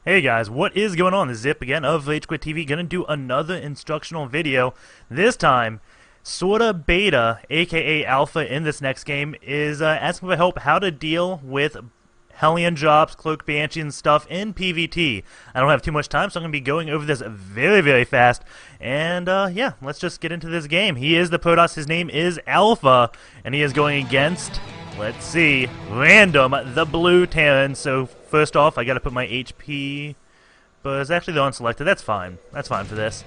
Hey guys, what is going on? This is Zip again of RageQuitTV. Gonna do another instructional video. This time, sorta beta, aka alpha, in this next game is asking for help how to deal with Hellion drops, Cloak Banshee, and stuff in PvT. I don't have too much time, so I'm gonna be going over this very fast. And yeah, let's just get into this game. He is the Protoss. His name is Alpha, and he is going against, let's see, Random, the Blue Terran. So first off, I gotta put my HP, but it's actually the unselected. That's fine. That's fine for this.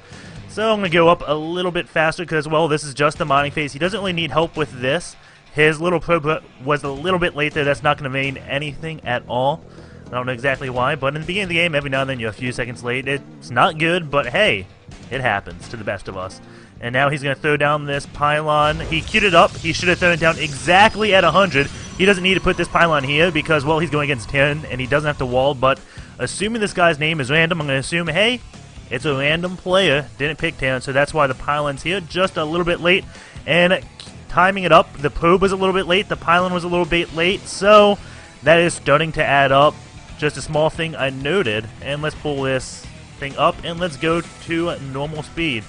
So I'm gonna go up a little bit faster because, well, this is just the mining phase. He doesn't really need help with this. His little probe was a little bit late there. That's not gonna mean anything at all. I don't know exactly why, but in the beginning of the game, every now and then you're a few seconds late. It's not good, but hey, it happens to the best of us. And now he's going to throw down this pylon. He queued it up. He should have thrown it down exactly at 100. He doesn't need to put this pylon here because, well, he's going against Terran, and he doesn't have to wall. But assuming this guy's name is random, I'm going to assume, hey, it's a random player. Didn't pick Terran, so that's why the pylon's here. Just a little bit late. And timing it up, the probe was a little bit late. The pylon was a little bit late. So that is starting to add up. Just a small thing I noted. And let's pull this thing up, and let's go to normal speed.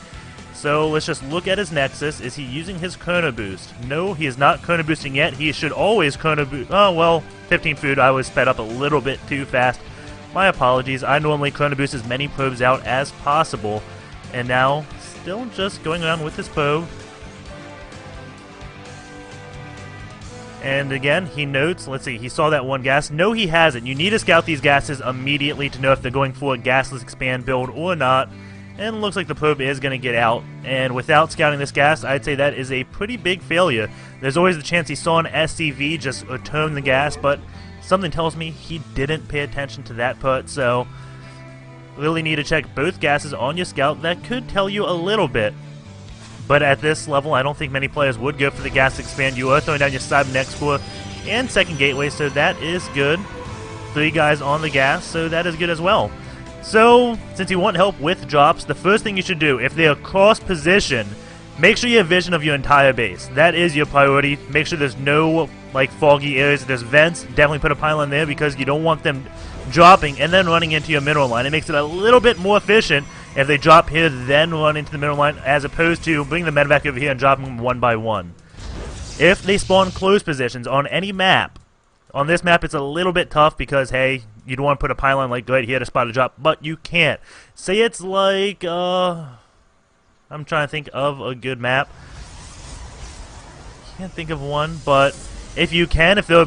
So let's just look at his Nexus. Is he using his Chrono Boost? No, he is not Chrono Boosting yet. He should always Chrono Boost. Oh, well, 15 food. I was sped up a little bit too fast. My apologies. I normally Chrono Boost as many probes out as possible. And now, still just going around with his probe. And again, he notes, let's see, he saw that one gas. No, he hasn't. You need to scout these gases immediately to know if they're going for a gasless expand build or not. And it looks like the probe is going to get out. And without scouting this gas, I'd say that is a pretty big failure. There's always the chance he saw an SCV just return the gas, but something tells me he didn't pay attention to that part, so really need to check both gases on your scout. That could tell you a little bit. But at this level, I don't think many players would go for the gas expand. You are throwing down your Cybernex core and second gateway, so that is good. 3 guys on the gas, so that is good as well. So, since you want help with drops, the first thing you should do, if they are cross-position, make sure you have vision of your entire base. That is your priority. Make sure there's no, like, foggy areas. If there's vents, definitely put a pylon there because you don't want them dropping and then running into your mineral line. It makes it a little bit more efficient if they drop here, then run into the mineral line, as opposed to bring the medevac over here and dropping them one by one. If they spawn close positions on any map, on this map it's a little bit tough because, hey, you don't want to put a pylon like right here to spot a drop, but you can't. Say it's like, I'm trying to think of a good map. Can't think of one, but if you can, if they're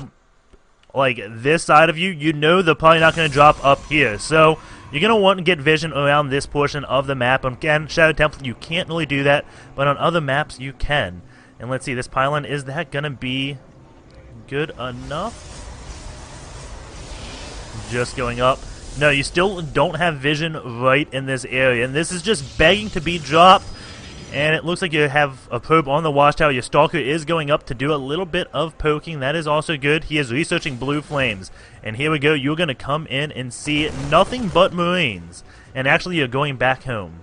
like this side of you, you know they're probably not going to drop up here. So you're going to want to get vision around this portion of the map. Again, Shadow Temple, you can't really do that, but on other maps you can. And let's see, this pylon, is that going to be good enough? Just going up. No, you still don't have vision right in this area, and this is just begging to be dropped. And it looks like you have a probe on the watchtower. Your Stalker is going up to do a little bit of poking. That is also good. He is researching blue flames. And here we go. You're going to come in and see nothing but Marines. And actually, you're going back home.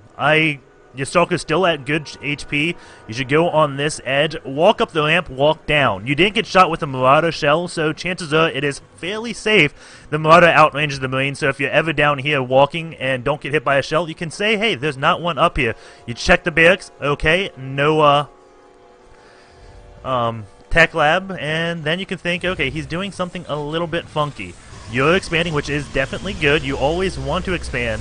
Your Stalker's still at good HP. You should go on this edge, walk up the ramp, walk down. You didn't get shot with a Marauder shell, so chances are it is fairly safe. The Marauder outranges the Marine, so if you're ever down here walking and don't get hit by a shell, you can say, hey, there's not one up here. You check the barracks, okay, no tech lab, and then you can think, okay, he's doing something a little bit funky. You're expanding, which is definitely good. You always want to expand.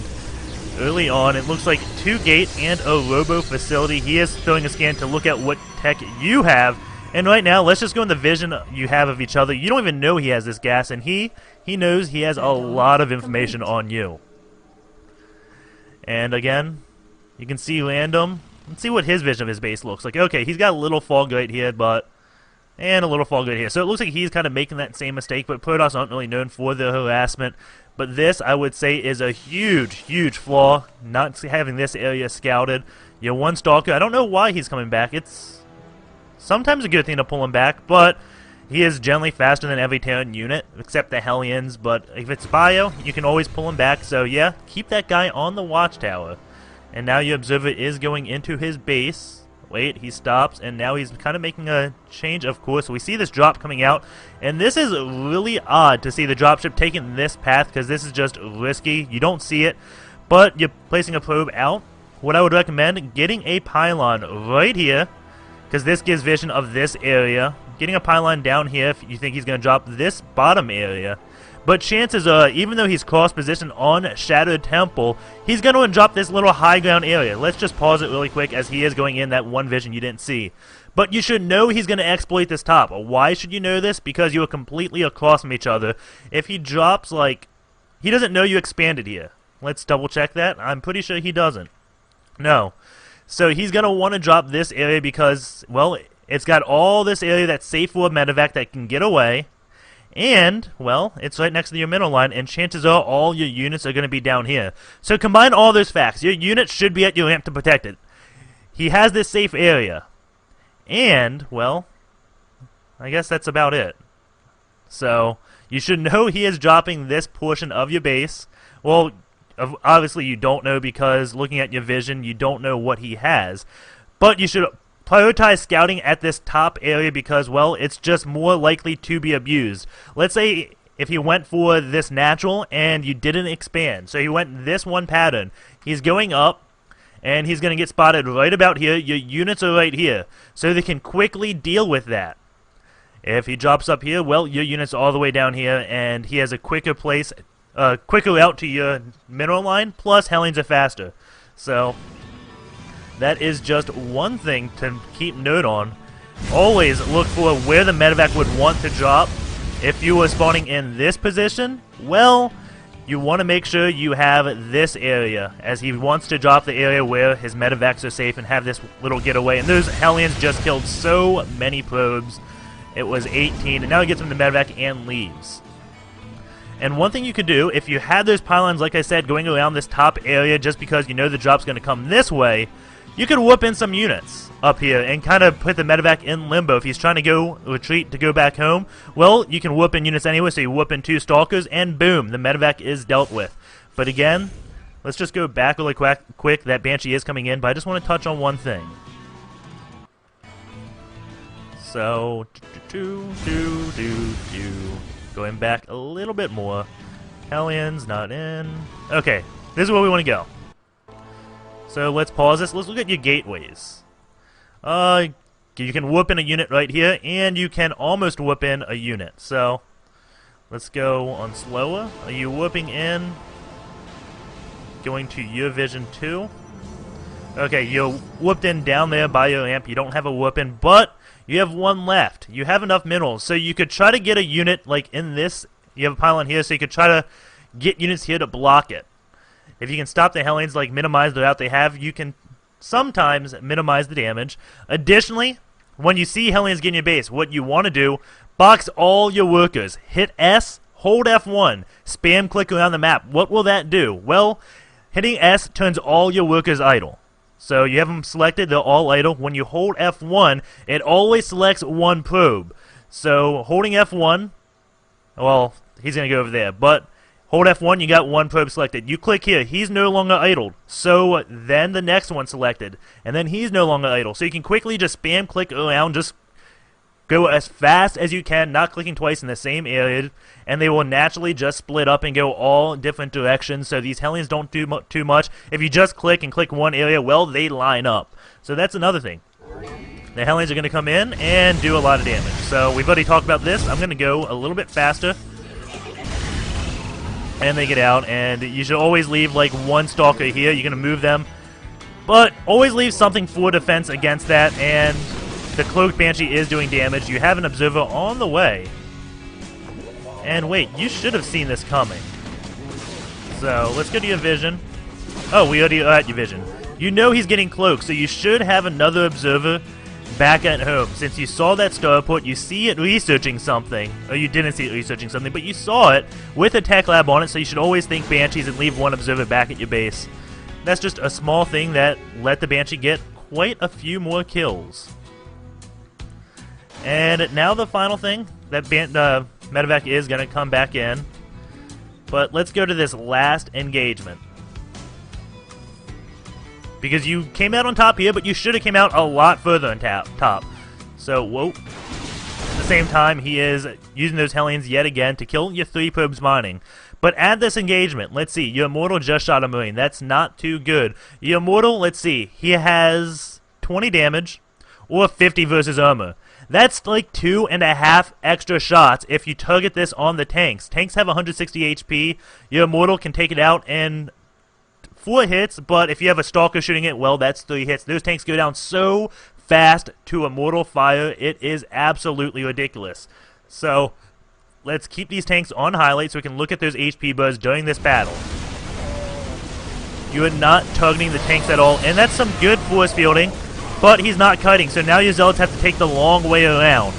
Early on, it looks like 2 gate and a robo facility. He is throwing a scan to look at what tech you have. And right now, let's just go in the vision you have of each other. You don't even know he has this gas, and he knows he has a lot of information on you. And again, you can see Random. Let's see what his vision of his base looks like. Okay, he's got a little fog right here, and a little fog right here. So it looks like he's kind of making that same mistake, but Protoss aren't really known for the harassment. But this, I would say, is a huge flaw, not having this area scouted. Your one Stalker, I don't know why he's coming back. It's sometimes a good thing to pull him back, but he is generally faster than every Terran unit, except the Hellions. But if it's bio, you can always pull him back. So yeah, keep that guy on the watchtower. And now your Observer is going into his base, wait, he stops, and now he's kind of making a change of course. So we see this drop coming out, and this is really odd to see the dropship taking this path, because this is just risky. You don't see it, but you're placing a probe out. What I would recommend, getting a pylon right here, because this gives vision of this area. Getting a pylon down here if you think he's going to drop this bottom area. But chances are, even though he's cross-positioned on Shattered Temple, he's going to drop this little high ground area. Let's just pause it really quick as he is going in that one vision you didn't see. But you should know he's going to exploit this top. Why should you know this? Because you are completely across from each other. If he drops, like, he doesn't know you expanded here. Let's double check that. I'm pretty sure he doesn't. No. So he's going to want to drop this area because, well, it's got all this area that's safe for a medevac that can get away. And, well, it's right next to your middle line, and chances are all your units are going to be down here. So combine all those facts. Your unit should be at your ramp to protect it. He has this safe area. And, well, I guess that's about it. So, you should know he is dropping this portion of your base. Well, obviously you don't know because looking at your vision, you don't know what he has. But you should prioritize scouting at this top area because, well, it's just more likely to be abused. Let's say if he went for this natural and you didn't expand. So he went this one pattern. He's going up and he's going to get spotted right about here. Your units are right here. So they can quickly deal with that. If he drops up here, well, your units are all the way down here and he has a quicker place, quicker out to your mineral line, plus Hellions are faster. So that is just one thing to keep note on. Always look for where the medevac would want to drop. If you were spawning in this position, well, you want to make sure you have this area, as he wants to drop the area where his medevacs are safe and have this little getaway. And those Hellions just killed so many probes. It was 18, and now he gets him the medevac and leaves. And one thing you could do, if you had those pylons, like I said, going around this top area just because you know the drop's going to come this way, you could whoop in some units up here and kind of put the medevac in limbo. If he's trying to go retreat to go back home, well, you can whoop in units anyway, so you whoop in 2 stalkers, and boom, the medevac is dealt with. But again, let's just go back really quick. That Banshee is coming in, but I just want to touch on one thing. So, going back a little bit more. Hellions, not in. Okay, this is where we want to go. So let's pause this. Let's look at your gateways. You can whoop in a unit right here, and you can almost whoop in a unit. So let's go on slower. Are you whooping in? Going to your vision 2. Okay, you're whooped in down there by your amp. You don't have a whoop in, but you have 1 left. You have enough minerals, so you could try to get a unit like in this. You have a pylon here, so you could try to get units here to block it. If you can stop the Hellions, like minimize the route they have, you can sometimes minimize the damage. Additionally, when you see Hellions getting your base, what you want to do, box all your workers. Hit S, hold F1, spam click around the map. What will that do? Well, hitting S turns all your workers idle. So you have them selected, they're all idle. When you hold F1, it always selects 1 probe. So holding F1, well, he's going to go over there, but hold F1, you got 1 probe selected. You click here, he's no longer idled. So then the next one selected, and then he's no longer idle. So you can quickly just spam click around, just go as fast as you can, not clicking twice in the same area, and they will naturally just split up and go all different directions. So these Hellions don't do too much. If you just click and click one area, well, they line up. So that's another thing. The Hellions are going to come in and do a lot of damage. So we've already talked about this. I'm going to go a little bit faster. And they get out, and you should always leave like 1 stalker here. You're going to move them, but always leave something for defense against that. And the cloaked Banshee is doing damage. You have an observer on the way, and wait, you should have seen this coming. So let's go to your vision. Oh, we already are at your vision. You know he's getting cloaked, so you should have another observer back at home. Since you saw that starport, you see it researching something. Or you didn't see it researching something, but you saw it with a tech lab on it, so you should always think Banshees and leave 1 observer back at your base. That's just a small thing that let the Banshee get quite a few more kills. And now the final thing, that medevac is going to come back in. But let's go to this last engagement. because you came out on top here, but you should have came out a lot further on top. So, whoa. At the same time, he is using those Hellions yet again to kill your 3 probes mining. But at this engagement, let's see, your Immortal just shot a Marine. That's not too good. Your Immortal, let's see, he has 20 damage or 50 versus armor. That's like 2.5 extra shots if you target this on the tanks. Tanks have 160 HP. Your Immortal can take it out in 4 hits, but if you have a Stalker shooting it, well, that's 3 hits. Those tanks go down so fast to Immortal fire, it is absolutely ridiculous. So, let's keep these tanks on highlight so we can look at those HP bars during this battle. You are not targeting the tanks at all, and that's some good force fielding, but he's not cutting, so now your Zealots have to take the long way around.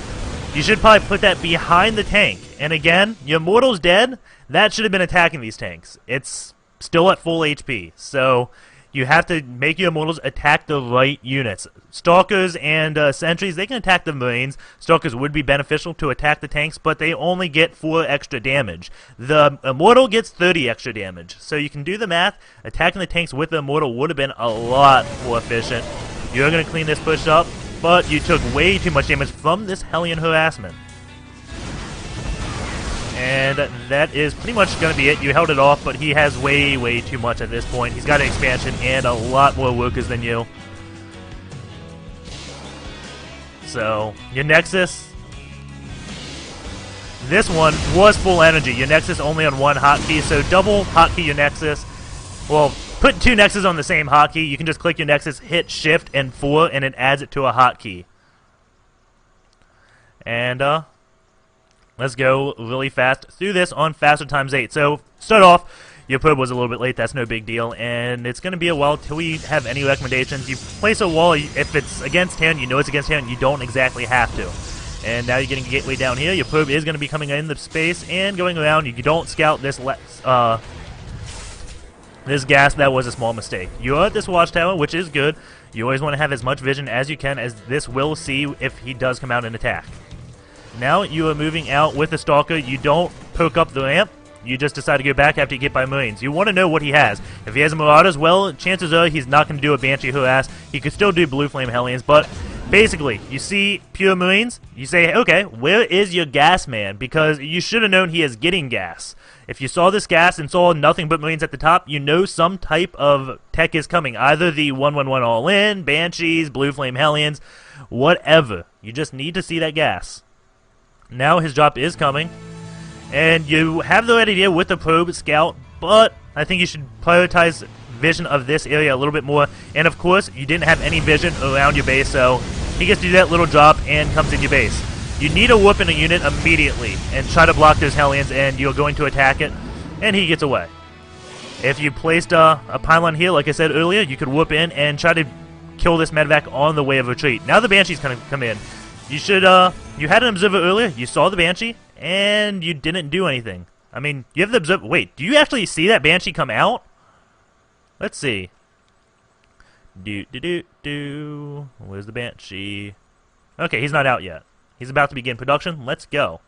You should probably put that behind the tank, and again, your Immortal's dead. That should have been attacking these tanks. It's still at full HP, so you have to make your Immortals attack the right units. Stalkers and Sentries, they can attack the Marines. Stalkers would be beneficial to attack the tanks, but they only get 4 extra damage. The Immortal gets 30 extra damage. So you can do the math. Attacking the tanks with the Immortal would have been a lot more efficient. You're going to clean this push up, but you took way too much damage from this Hellion harassment. And that is pretty much going to be it. You held it off, but he has way, way too much at this point. He's got an expansion and a lot more workers than you. So, your Nexus, this one was full energy. Your Nexus only on 1 hotkey, so double hotkey your Nexus. Well, put 2 Nexus on the same hotkey. You can just click your Nexus, hit Shift and 4, and it adds it to a hotkey. And, let's go really fast through this on faster times 8. So, start off, your probe was a little bit late, that's no big deal, and it's going to be a while till we have any recommendations. You place a wall, if it's against town, you know it's against town, you don't exactly have to. And now you're getting a gateway down here, your probe is going to be coming in the space and going around. You don't scout this this gas, that was a small mistake. You're at this watchtower, which is good. You always want to have as much vision as you can, as this will see if he does come out and attack. Now you are moving out with the Stalker. You don't poke up the ramp. You just decide to go back after you get by Marines. You want to know what he has. If he has a Marauders, well, chances are he's not going to do a Banshee harass. He could still do Blue Flame Hellions, but basically, you see pure Marines, you say, okay, where is your gas man? Because you should have known he is getting gas. If you saw this gas and saw nothing but Marines at the top, you know some type of tech is coming. Either the 111 All-In, Banshees, Blue Flame Hellions, whatever. You just need to see that gas. Now his drop is coming, and you have the right idea with the probe scout, but I think you should prioritize vision of this area a little bit more. And of course, you didn't have any vision around your base, so he gets to do that little drop and comes in your base. You need to whoop in a unit immediately and try to block those Hellions, and you're going to attack it, and he gets away. If you placed a pylon here, like I said earlier, you could whoop in and try to kill this medevac on the way of retreat. Now the Banshee's going to come in. You should, you had an observer earlier, you saw the Banshee, and you didn't do anything. I mean, you have the observer. Wait, do you actually see that Banshee come out? Let's see. Where's the Banshee? Okay, he's not out yet. He's about to begin production. Let's go.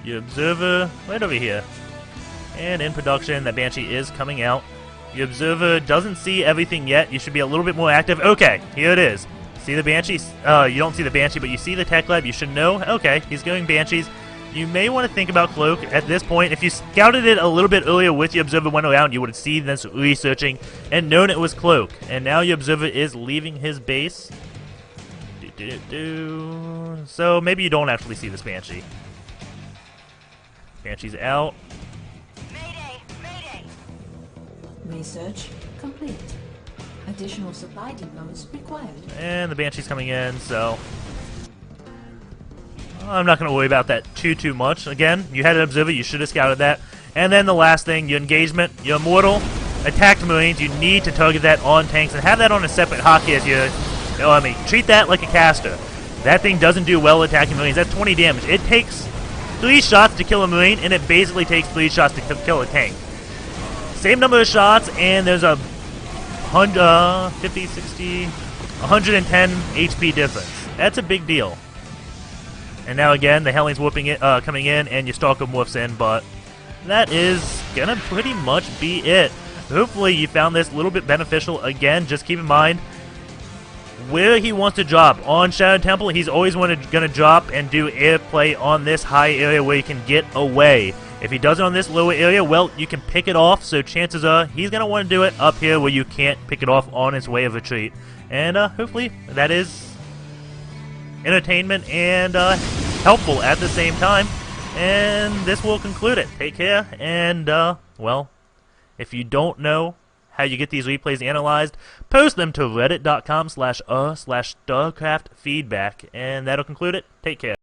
Your observer, right over here. And in production, that Banshee is coming out. Your observer doesn't see everything yet. You should be a little bit more active. Okay, here it is. See the Banshee? You don't see the Banshee, but you see the Tech Lab. You should know. Okay, he's going Banshees. You may want to think about Cloak at this point. If you scouted it a little bit earlier with your Observer went around, you would have seen this researching and known it was Cloak. And now your Observer is leaving his base. So maybe you don't actually see this Banshee. Banshee's out. Mayday! Mayday! Research complete. Additional supply depots required. And the Banshee's coming in, so I'm not going to worry about that too much. Again, you had an Observer, you should have scouted that. And then the last thing, your engagement, your Immortal, attacked Marines, you need to target that on tanks and have that on a separate hotkey as your, treat that like a caster. That thing doesn't do well attacking Marines. That's 20 damage. It takes 3 shots to kill a Marine, and it basically takes 3 shots to kill a tank. Same number of shots, and there's a 50, 60, 110 HP difference. That's a big deal. And now again, the Hellion's whooping it, coming in, and your Stalker morphs in, but that is gonna pretty much be it. hopefully you found this a little bit beneficial. Again, just keep in mind where he wants to drop. On Shadow Temple, he's always going to drop and do airplay on this high area where he can get away. If he does it on this lower area, well, you can pick it off, so chances are he's going to want to do it up here where you can't pick it off on his way of retreat. And hopefully that is entertainment and helpful at the same time. And this will conclude it. Take care, and, well, if you don't know how you get these replays analyzed, post them to reddit.com/r/StarcraftFeedback, and that'll conclude it. Take care.